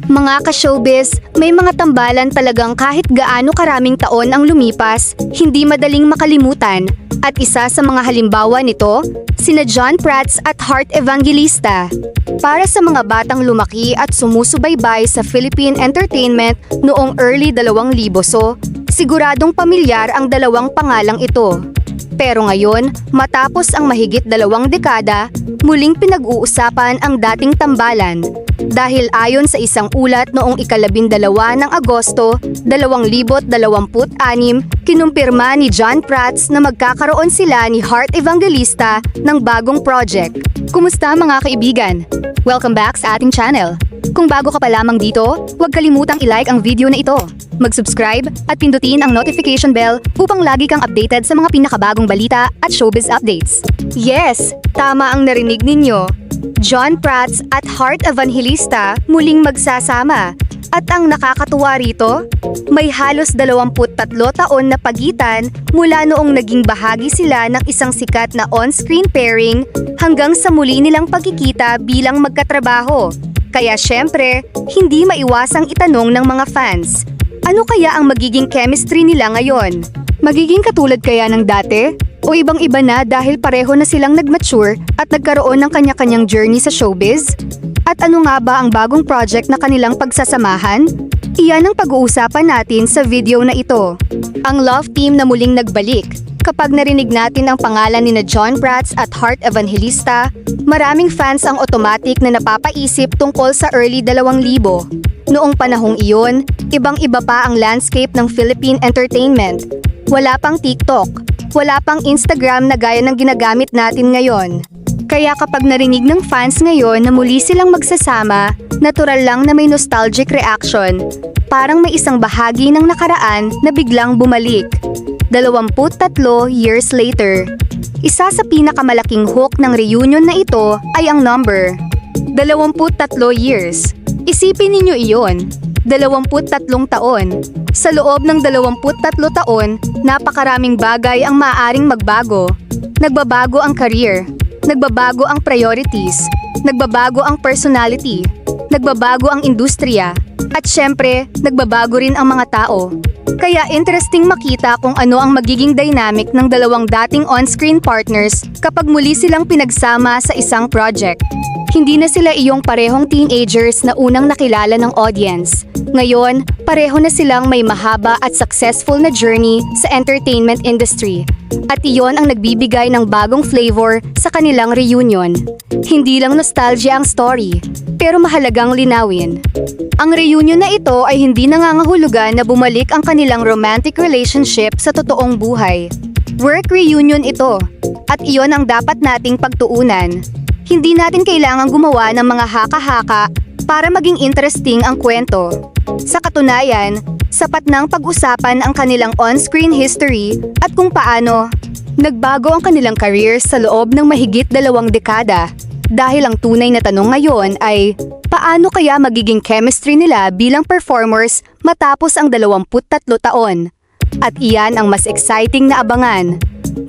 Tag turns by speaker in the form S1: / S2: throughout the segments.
S1: Mga ka-showbiz, may mga tambalan talagang kahit gaano karaming taon ang lumipas, hindi madaling makalimutan. At isa sa mga halimbawa nito, sina John Prats at Heart Evangelista. Para sa mga batang lumaki at sumusubaybay sa Philippine entertainment noong early 2000 siguradong pamilyar ang dalawang pangalang ito. Pero ngayon, matapos ang mahigit 2 dekada, muling pinag-uusapan ang dating tambalan. Dahil ayon sa isang ulat noong ika-12 ng Agosto, 2026, kinumpirma ni John Prats na magkakaroon sila ni Heart Evangelista ng bagong project. Kumusta mga kaibigan? Welcome back sa ating channel. Kung bago ka pa lamang dito, huwag kalimutang i-like ang video na ito. Mag-subscribe at pindutin ang notification bell upang lagi kang updated sa mga pinakabagong balita at showbiz updates. Yes, tama ang narinig ninyo. John Prats at Heart Evangelista muling magsasama. At ang nakakatuwa rito, may halos 23 taon na pagitan mula noong naging bahagi sila ng isang sikat na on-screen pairing hanggang sa muli nilang pagkikita bilang magkatrabaho. Kaya syempre, hindi maiwasang itanong ng mga fans, ano kaya ang magiging chemistry nila ngayon? Magiging katulad kaya ng dati? O ibang-iba na dahil pareho na silang nag-mature at nagkaroon ng kanya-kanyang journey sa showbiz? At ano nga ba ang bagong project na kanilang pagsasamahan? Iyan ang pag-uusapan natin sa video na ito. Ang love team na muling nagbalik. Kapag narinig natin ang pangalan ni John Prats at Heart Evangelista, maraming fans ang automatic na napapaisip tungkol sa early 2000. Noong panahong iyon, ibang-iba pa ang landscape ng Philippine entertainment. Wala pang TikTok, wala pang Instagram na gaya ng ginagamit natin ngayon. Kaya kapag narinig ng fans ngayon na muli silang magsasama, natural lang na may nostalgic reaction. Parang may isang bahagi ng nakaraan na biglang bumalik. 23 years later. Isa sa pinakamalaking hook ng reunion na ito ay ang number. 23 years. Isipin ninyo iyon. 23 taon. Sa loob ng 23 taon, napakaraming bagay ang maaaring magbago. Nagbabago ang career. Nagbabago ang priorities. Nagbabago ang personality. Nagbabago ang industriya. At syempre, nagbabago rin ang mga tao. Kaya interesting makita kung ano ang magiging dynamic ng dalawang dating on-screen partners kapag muli silang pinagsama sa isang project. Hindi na sila iyong parehong teenagers na unang nakilala ng audience. Ngayon, pareho na silang may mahaba at successful na journey sa entertainment industry. At iyon ang nagbibigay ng bagong flavor sa kanilang reunion. Hindi lang nostalgia ang story, pero mahalagang linawin. Ang reunion na ito ay hindi nangangahulugan na bumalik ang kanilang romantic relationship sa totoong buhay. Work reunion ito, at iyon ang dapat nating pagtuunan. Hindi natin kailangang gumawa ng mga haka-haka para maging interesting ang kwento. Sa katunayan, sapat nang pag-usapan ang kanilang on-screen history at kung paano nagbago ang kanilang career sa loob ng mahigit 2 dekada. Dahil ang tunay na tanong ngayon ay, paano kaya magiging chemistry nila bilang performers matapos ang 23 taon? At iyan ang mas exciting na abangan.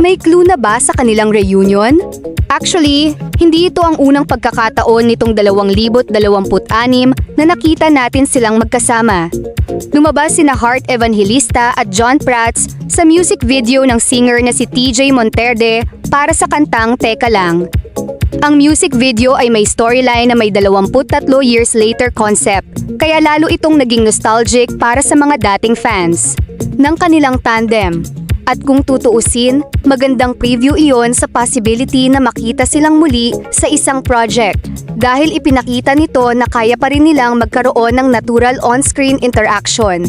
S1: May clue na ba sa kanilang reunion? Actually, hindi ito ang unang pagkakataon nitong 2026 na nakita natin silang magkasama. Lumabas sina Heart Evangelista at John Prats sa music video ng singer na si TJ Monterde para sa kantang Teka Lang. Ang music video ay may storyline na may 23 years later concept, kaya lalo itong naging nostalgic para sa mga dating fans ng kanilang tandem. At kung tutuusin, magandang preview iyon sa possibility na makita silang muli sa isang project dahil ipinakita nito na kaya pa rin nilang magkaroon ng natural on-screen interaction.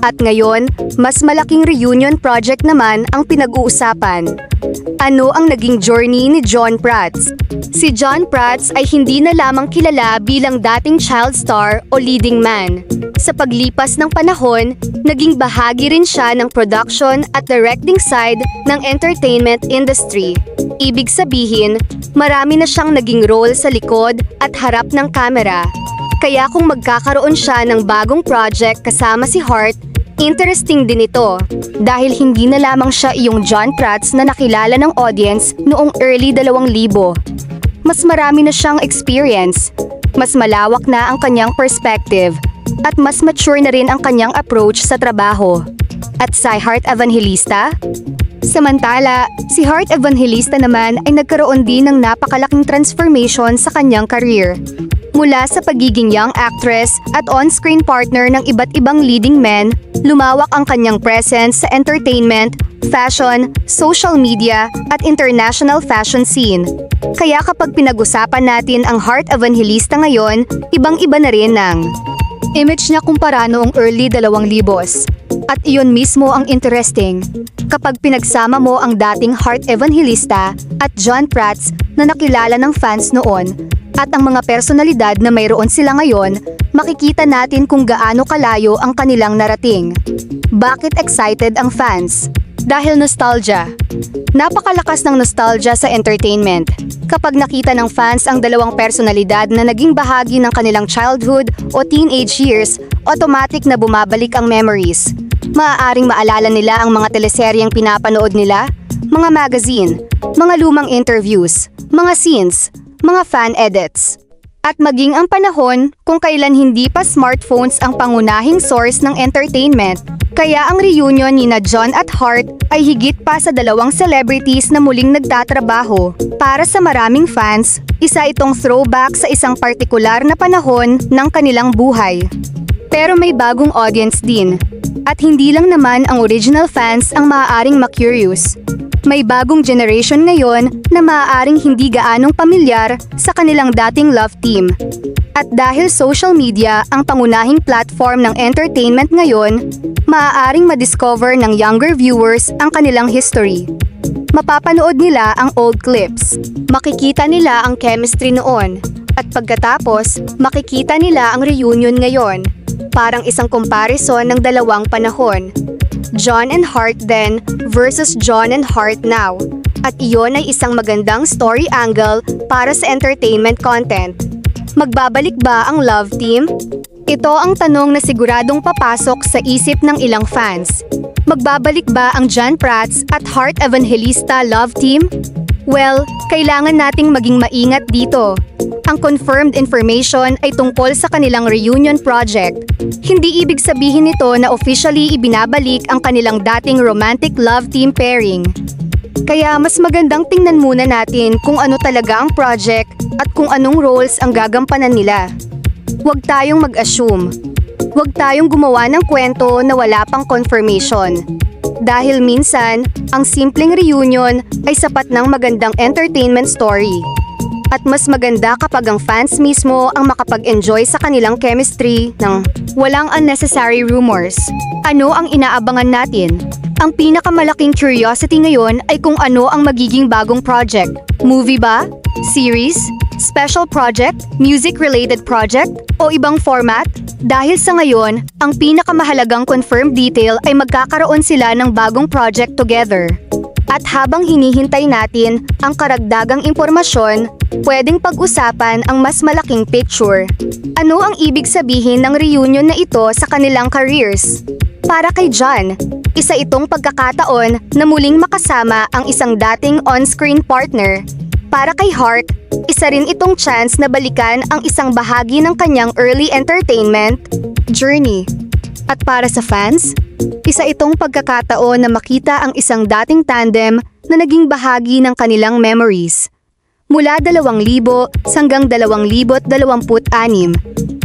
S1: At ngayon, mas malaking reunion project naman ang pinag-uusapan. Ano ang naging journey ni John Prats? Si John Prats ay hindi na lamang kilala bilang dating child star o leading man. Sa paglipas ng panahon, naging bahagi rin siya ng production at directing side ng entertainment industry. Ibig sabihin, marami na siyang naging role sa likod at harap ng kamera. Kaya kung magkakaroon siya ng bagong project kasama si Heart, interesting din ito. Dahil hindi na lamang siya iyong John Prats na nakilala ng audience noong early 2000. Mas marami na siyang experience. Mas malawak na ang kanyang perspective At mas mature na rin ang kanyang approach sa trabaho. At si Heart Evangelista? Samantala, si Heart Evangelista naman ay nagkaroon din ng napakalaking transformation sa kanyang career. Mula sa pagiging young actress at on-screen partner ng iba't ibang leading men, lumawak ang kanyang presence sa entertainment, fashion, social media, at international fashion scene. Kaya kapag pinag-usapan natin ang Heart Evangelista ngayon, ibang-iba na rin ng image niya kumpara noong early 2000s. At iyon mismo ang interesting. Kapag pinagsama mo ang dating Heart Evangelista at John Prats na nakilala ng fans noon, at ang mga personalidad na mayroon sila ngayon, makikita natin kung gaano kalayo ang kanilang narating. Bakit excited ang fans? Dahil nostalgia. Napakalakas ng nostalgia sa entertainment. Kapag nakita ng fans ang dalawang personalidad na naging bahagi ng kanilang childhood o teenage years, automatic na bumabalik ang memories. Maaaring maalala nila ang mga teleseryeng pinapanood nila, mga magazine, mga lumang interviews, mga scenes, mga fan edits. At maging ang panahon kung kailan hindi pa smartphones ang pangunahing source ng entertainment. Kaya ang reunion ni na John at Heart ay higit pa sa dalawang celebrities na muling nagtatrabaho. Para sa maraming fans, isa itong throwback sa isang partikular na panahon ng kanilang buhay. Pero may bagong audience din. At hindi lang naman ang original fans ang maaaring ma-curious. May bagong generation ngayon na maaaring hindi gaanong pamilyar sa kanilang dating love team. At dahil social media ang pangunahing platform ng entertainment ngayon, maaaring madiscover ng younger viewers ang kanilang history. Mapapanood nila ang old clips. Makikita nila ang chemistry noon. At pagkatapos, makikita nila ang reunion ngayon. Parang isang comparison ng dalawang panahon. John and Heart then versus John and Heart now. At iyon ay isang magandang story angle para sa entertainment content. Magbabalik ba ang love team? Ito ang tanong na siguradong papasok sa isip ng ilang fans. Magbabalik ba ang John Prats at Heart Evangelista love team? Well, kailangan nating maging maingat dito. Ang confirmed information ay tungkol sa kanilang reunion project. Hindi ibig sabihin nito na officially ibinabalik ang kanilang dating romantic love team pairing. Kaya mas magandang tingnan muna natin kung ano talaga ang project at kung anong roles ang gagampanan nila. Huwag tayong mag-assume. Huwag tayong gumawa ng kwento na wala pang confirmation. Dahil minsan, ang simpleng reunion ay sapat ng magandang entertainment story. At mas maganda kapag ang fans mismo ang makapag-enjoy sa kanilang chemistry ng walang unnecessary rumors. Ano ang inaabangan natin? Ang pinakamalaking curiosity ngayon ay kung ano ang magiging bagong project. Movie ba? Series? Special project? Music-related project? O ibang format? Dahil sa ngayon, ang pinakamahalagang confirmed detail ay magkakaroon sila ng bagong project together. At habang hinihintay natin ang karagdagang impormasyon, pwedeng pag-usapan ang mas malaking picture. Ano ang ibig sabihin ng reunion na ito sa kanilang careers? Para kay John, isa itong pagkakataon na muling makasama ang isang dating on-screen partner. Para kay Heart, isa rin itong chance na balikan ang isang bahagi ng kanyang early entertainment journey. At para sa fans, isa itong pagkakataon na makita ang isang dating tandem na naging bahagi ng kanilang memories. Mula 2000 hanggang 2026.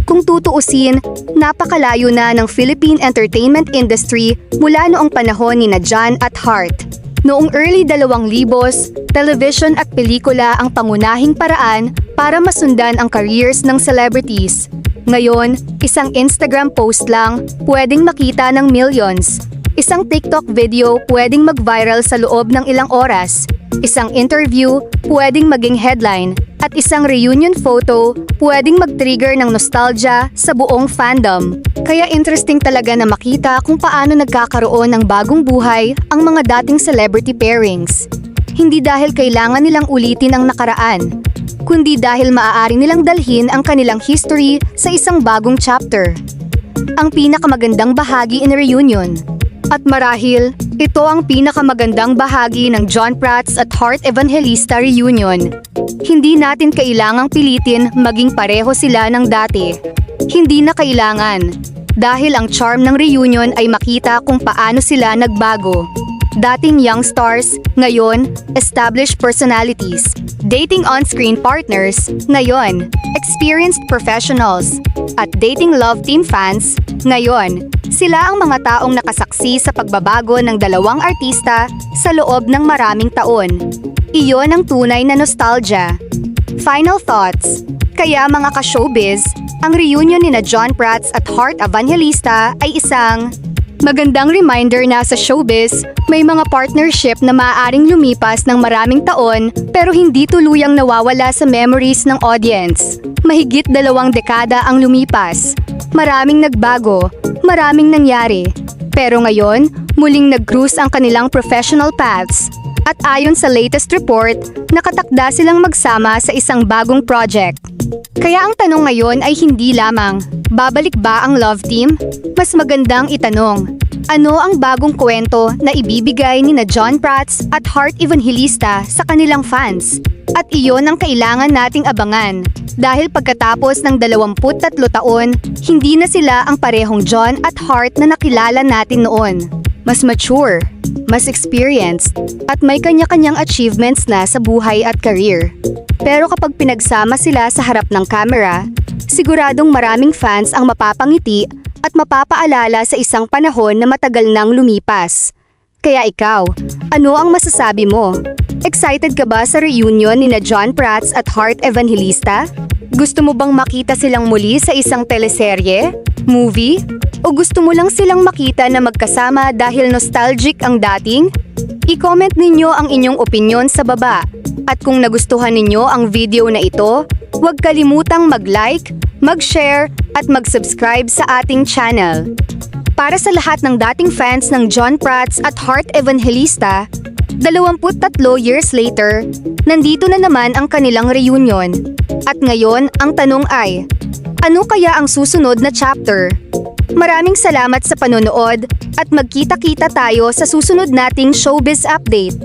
S1: Kung tutuusin, napakalayo na ng Philippine entertainment industry mula noong panahon ni na John at Heart. Noong early 2000s, television at pelikula ang pangunahing paraan para masundan ang careers ng celebrities. Ngayon, isang Instagram post lang, pwedeng makita ng millions. Isang TikTok video pwedeng mag-viral sa loob ng ilang oras. Isang interview pwedeng maging headline. At isang reunion photo pwedeng mag-trigger ng nostalgia sa buong fandom. Kaya interesting talaga na makita kung paano nagkakaroon ng bagong buhay ang mga dating celebrity pairings. Hindi dahil kailangan nilang ulitin ang nakaraan, kundi dahil maaari nilang dalhin ang kanilang history sa isang bagong chapter. Ang pinakamagandang bahagi in reunion. At marahil, ito ang pinakamagandang bahagi ng John Prats at Heart Evangelista reunion. Hindi natin kailangang pilitin maging pareho sila ng dati. Hindi na kailangan. Dahil ang charm ng reunion ay makita kung paano sila nagbago. Dating young stars, ngayon, established personalities. Dating on-screen partners, ngayon, experienced professionals. At dating love team fans, ngayon, sila ang mga taong nakasaksi sa pagbabago ng dalawang artista sa loob ng maraming taon. Iyon ang tunay na nostalgia. Final thoughts. Kaya mga ka-showbiz, ang reunion ni John Prats at Heart Evangelista ay isang magandang reminder na sa showbiz, may mga partnership na maaaring lumipas ng maraming taon pero hindi tuluyang nawawala sa memories ng audience. Mahigit 2 dekada ang lumipas. Maraming nagbago, maraming nangyari. Pero ngayon, muling nag-cruise ang kanilang professional paths. At ayon sa latest report, nakatakda silang magsama sa isang bagong project. Kaya ang tanong ngayon ay hindi lamang, babalik ba ang love team? Mas magandang itanong, ano ang bagong kwento na ibibigay ni John Prats at Heart Evangelista sa kanilang fans? At iyon ang kailangan nating abangan. Dahil pagkatapos ng 23 taon, hindi na sila ang parehong John at Heart na nakilala natin noon. Mas mature, mas experienced, at may kanya-kanyang achievements na sa buhay at career. Pero kapag pinagsama sila sa harap ng camera, siguradong maraming fans ang mapapangiti at mapapaalala sa isang panahon na matagal nang lumipas. Kaya ikaw, ano ang masasabi mo? Excited ka ba sa reunion ni John Prats at Heart Evangelista? Gusto mo bang makita silang muli sa isang teleserye, movie? O gusto mo lang silang makita na magkasama dahil nostalgic ang dating? I-comment ninyo ang inyong opinyon sa baba. At kung nagustuhan ninyo ang video na ito, huwag kalimutang mag-like, mag-share, at mag-subscribe sa ating channel. Para sa lahat ng dating fans ng John Prats at Heart Evangelista, 23 years later, nandito na naman ang kanilang reunion. At ngayon, ang tanong ay, ano kaya ang susunod na chapter? Maraming salamat sa panonood at magkita-kita tayo sa susunod nating showbiz update.